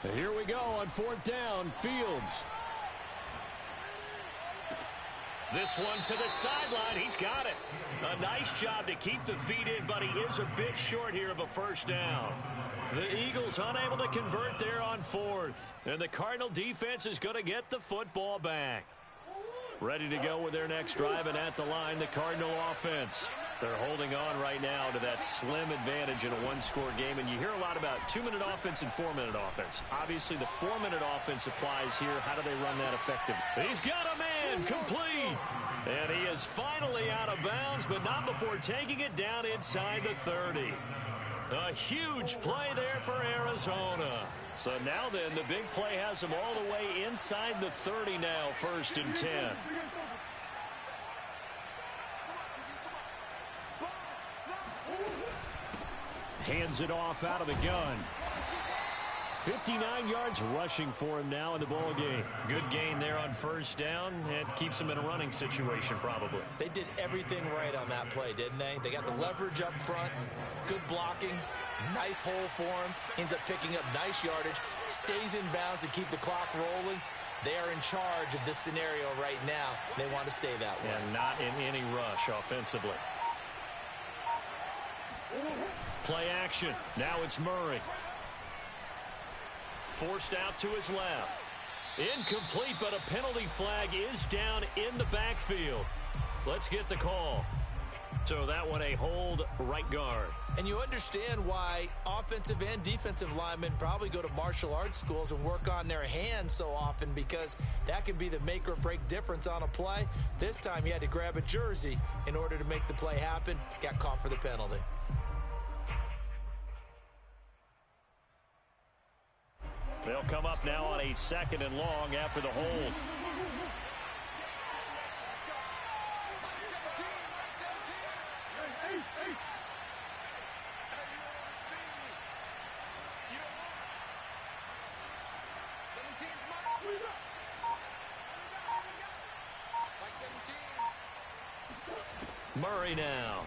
A: And here we go on fourth down, Fields. This one to the sideline. He's got it. A nice job to keep the feet in, but he is a bit short here of a first down. The Eagles unable to convert there on fourth. And the Cardinal defense is going to get the football back. Ready to go with their next drive, and at the line, the Cardinal offense. They're holding on right now to that slim advantage in a one-score game. And you hear a lot about 2-minute offense and 4-minute offense. Obviously, the 4-minute offense applies here. How do they run that effectively? He's got a man complete. And he is finally out of bounds, but not before taking it down inside the 30. A huge play there for Arizona. So now then, the big play has them all the way inside the 30 now, 1st and 10. Hands it off out of the gun. 59 yards rushing for him now in the ball game. Good gain there on first down. It keeps him in a running situation probably.
B: They did everything right on that play, didn't they? They got the leverage up front, good blocking, nice hole for him, ends up picking up nice yardage, stays in bounds to keep the clock rolling. They are in charge of this scenario right now. They want to stay that way.
A: And not in any rush offensively. Play action. Now it's Murray. Forced out to his left. Incomplete, but a penalty flag is down in the backfield. Let's get the call. So that one a hold right guard.
B: And you understand why offensive and defensive linemen probably go to martial arts schools and work on their hands so often, because that can be the make or break difference on a play. This time he had to grab a jersey in order to make the play happen. Got caught for the penalty.
A: They'll come up now on a 2nd and long after the hold. Murray now.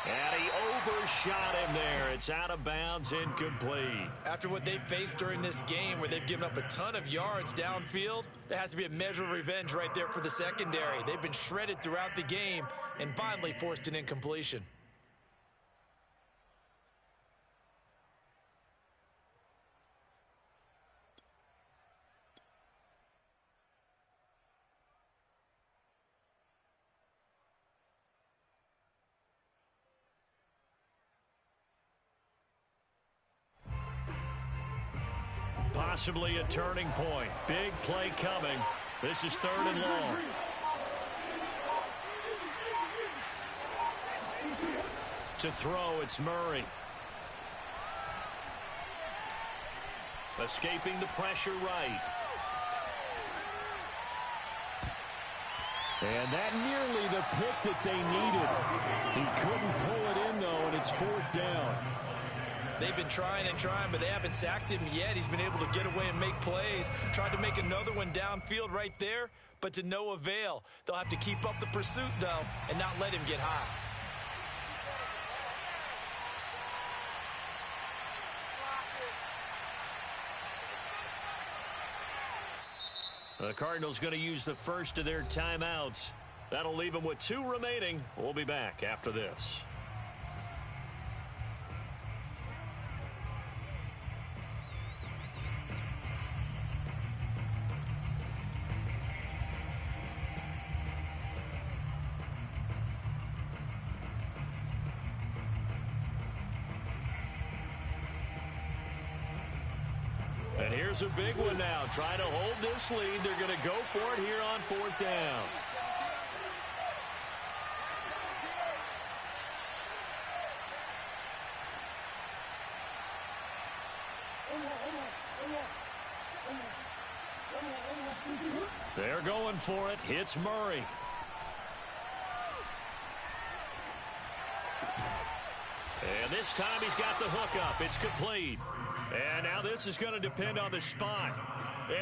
A: And he overshot him there. It's out of bounds, incomplete.
B: After what they've faced during this game, where they've given up a ton of yards downfield, there has to be a measure of revenge right there for the secondary. They've been shredded throughout the game and finally forced an incompletion.
A: Possibly a turning point. Big play coming. This is 3rd and long. To throw, it's Murray. Escaping the pressure right. And that nearly the pick that they needed. He couldn't pull it in, though, and it's 4th down.
B: They've been trying and trying, but they haven't sacked him yet. He's been able to get away and make plays. Tried to make another one downfield right there, but to no avail. They'll have to keep up the pursuit, though, and not let him get high.
A: The Cardinals going to use the first of their timeouts. That'll leave them with 2 remaining. We'll be back after this. And here's a big one now. Trying to hold this lead. They're going to go for it here on 4th down. They're going for it. Hits Murray. And this time he's got the hook up. It's complete. And now this is going to depend on the spot.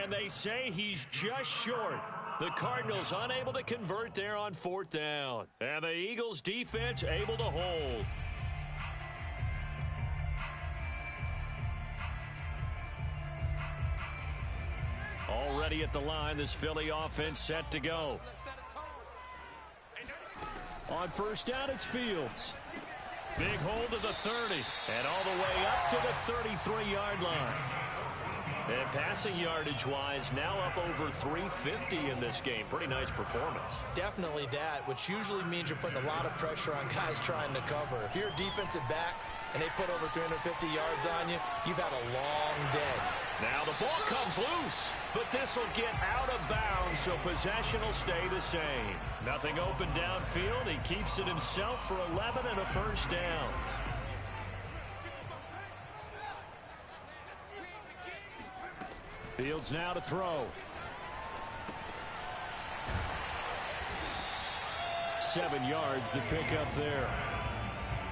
A: And they say he's just short. The Cardinals unable to convert there on 4th down. And the Eagles defense able to hold. Already at the line, this Philly offense set to go. On 1st down, it's Fields. Big hold to the 30, and all the way up to the 33-yard line. And passing yardage-wise, now up over 350 in this game. Pretty nice performance.
B: Definitely that, which usually means you're putting a lot of pressure on guys trying to cover. If you're a defensive back and they put over 350 yards on you, you've had a long day.
A: Now the ball comes loose, but this will get out of bounds, so possession will stay the same. Nothing open downfield. He keeps it himself for 11 and a 1st down. Fields now to throw. 7 yards to pick up there.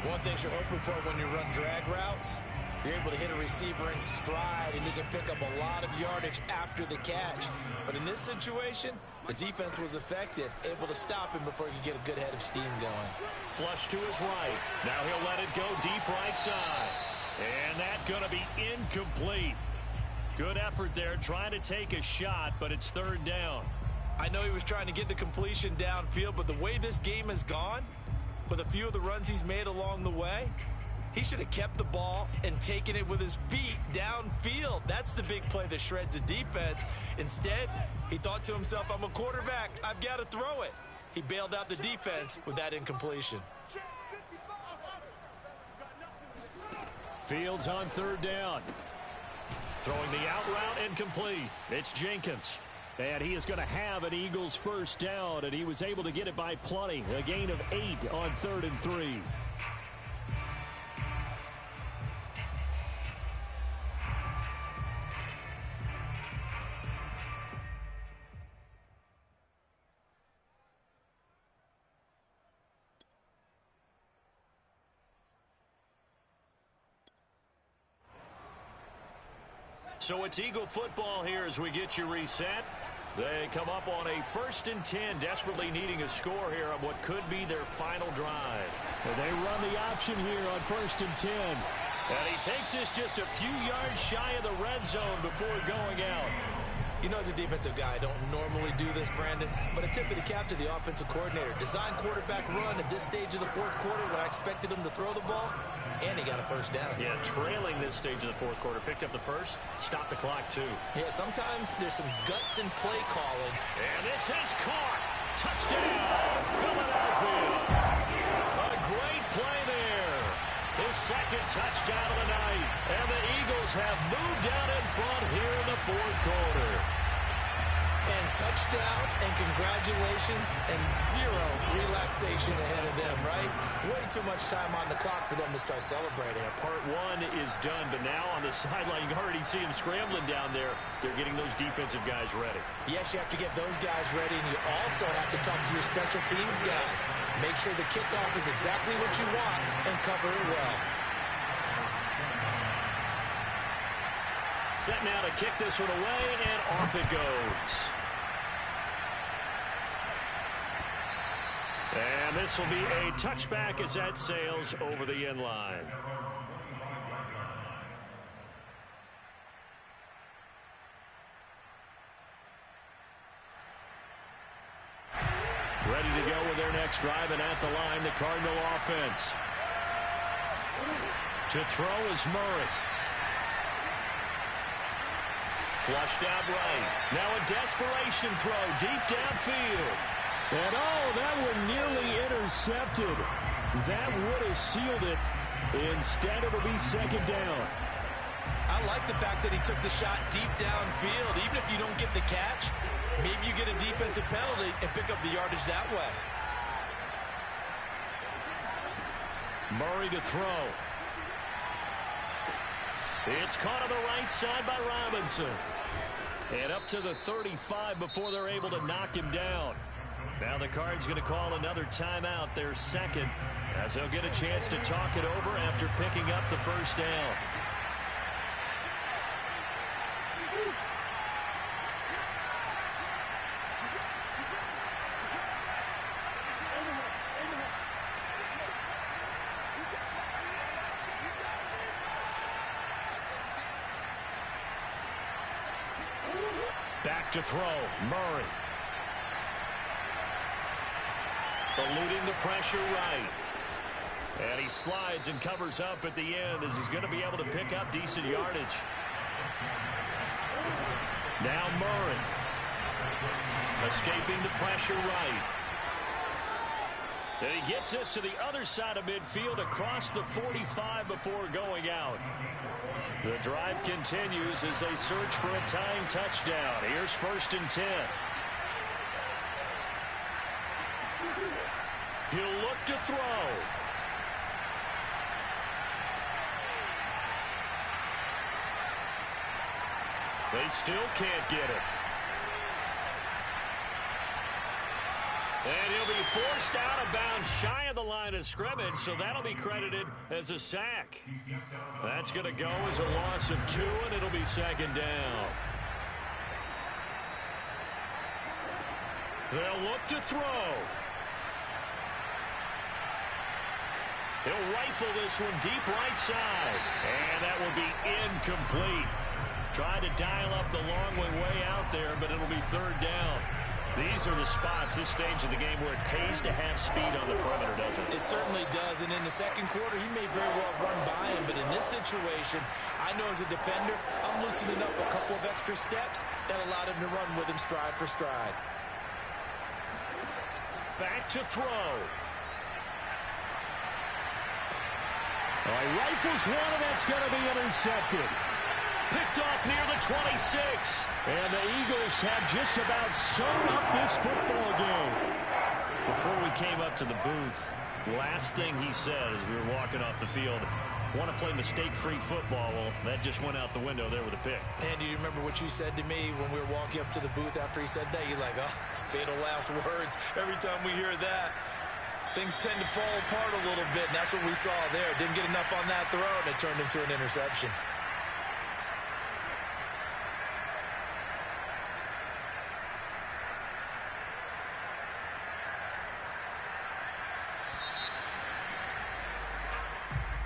B: One thing you're hoping for when you run drag routes, you're able to hit a receiver in stride, and he can pick up a lot of yardage after the catch. But in this situation, the defense was effective, able to stop him before he could get a good head of steam going.
A: Flush to his right. Now he'll let it go deep right side. And that's going to be incomplete. Good effort there, trying to take a shot, but it's 3rd down.
B: I know he was trying to get the completion downfield, but the way this game has gone, with a few of the runs he's made along the way, he should have kept the ball and taken it with his feet downfield. That's the big play that shreds a defense. Instead, he thought to himself, I'm a quarterback. I've got to throw it. He bailed out the defense with that incompletion.
A: Fields on third down. Throwing the out route incomplete. It's Jenkins. And he is going to have an Eagles first down, and he was able to get it by plenty. A gain of 8 on 3rd and 3. So it's Eagle football here as we get you reset. They come up on a 1st and 10, desperately needing a score here on what could be their final drive. And they run the option here on 1st and 10. And he takes this just a few yards shy of the red zone before going out.
B: You know, as a defensive guy, I don't normally do this, Brandon, but a tip of the cap to the offensive coordinator. Design quarterback run at this stage of the 4th quarter when I expected him to throw the ball, and he got a first down.
A: Yeah, trailing this stage of the 4th quarter. Picked up the first, stopped the clock, too.
B: Yeah, sometimes there's some guts in play calling.
A: And this is caught. Touchdown, Philadelphia. A great play there. His 2nd touchdown of the night. And the Eagles have moved out in front here in the 4th quarter.
B: And touchdown and congratulations and 0 relaxation ahead of them, right? Way too much time on the clock for them to start celebrating.
A: Yeah, part 1 is done, but now on the sideline, you can already see them scrambling down there. They're getting those defensive guys ready.
B: Yes, you have to get those guys ready, and you also have to talk to your special teams guys. Make sure the kickoff is exactly what you want and cover it well.
A: Set now to kick this one away, and off it goes. And this will be a touchback as that sails over the end line. Ready to go with their next drive, and at the line, the Cardinal offense. To throw is Murray. Flushed out right. Now a desperation throw deep downfield. And that one nearly intercepted. That would have sealed it. Instead, it'll be 2nd down.
B: I like the fact that he took the shot deep downfield. Even if you don't get the catch, maybe you get a defensive penalty and pick up the yardage that way.
A: Murray to throw. It's caught on the right side by Robinson. And up to the 35 before they're able to knock him down. Now the Cards going to call another timeout, their 2nd, as they'll get a chance to talk it over after picking up the first down. Back to throw, Murray. Eluding the pressure right. And he slides and covers up at the end as he's going to be able to pick up decent yardage. Now Murray. Escaping the pressure right. And he gets us to the other side of midfield across the 45 before going out. The drive continues as they search for a tying touchdown. Here's 1st and 10. He'll look to throw. They still can't get it. And he'll be forced out of bounds shy of the line of scrimmage, so that'll be credited as a sack. That's going to go as a loss of 2, and it'll be 2nd down. They'll look to throw. He'll rifle this one deep right side. And that will be incomplete. Tried to dial up the long way out there, but it'll be 3rd down. These are the spots, this stage of the game, where it pays to have speed on the perimeter, doesn't it?
B: It certainly does, and in the 2nd quarter, he may very well run by him, but in this situation, I know as a defender, I'm loosening up a couple of extra steps that allowed him to run with him stride for stride.
A: back to throw. Rifles one, and that's going to be intercepted. Picked off near the 26. And the Eagles have just about sewn up this football game. Before we came up to the booth, last thing he said as we were walking off the field, want to play mistake-free football. Well, that just went out the window there with a pick.
B: Andy, do you remember what you said to me when we were walking up to the booth after he said that? You're like, oh, fatal last words. Every time we hear that, things tend to fall apart a little bit, and that's what we saw there. Didn't get enough on that throw, and it turned into an interception.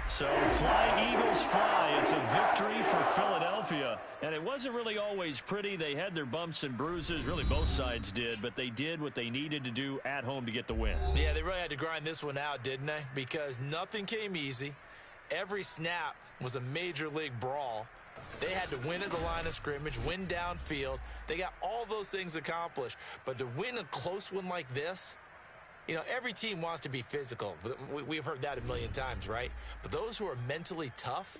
A: So flying Eagles fly. It's a victory for Philadelphia. And it wasn't really always pretty. They had their bumps and bruises. Really, both sides did. But they did what they needed to do at home to get the win.
B: Yeah, they really had to grind this one out, didn't they? Because nothing came easy. Every snap was a major league brawl. They had to win at the line of scrimmage, win downfield. They got all those things accomplished. But to win a close one like this, you know, every team wants to be physical. We've heard that a million times, right? But those who are mentally tough,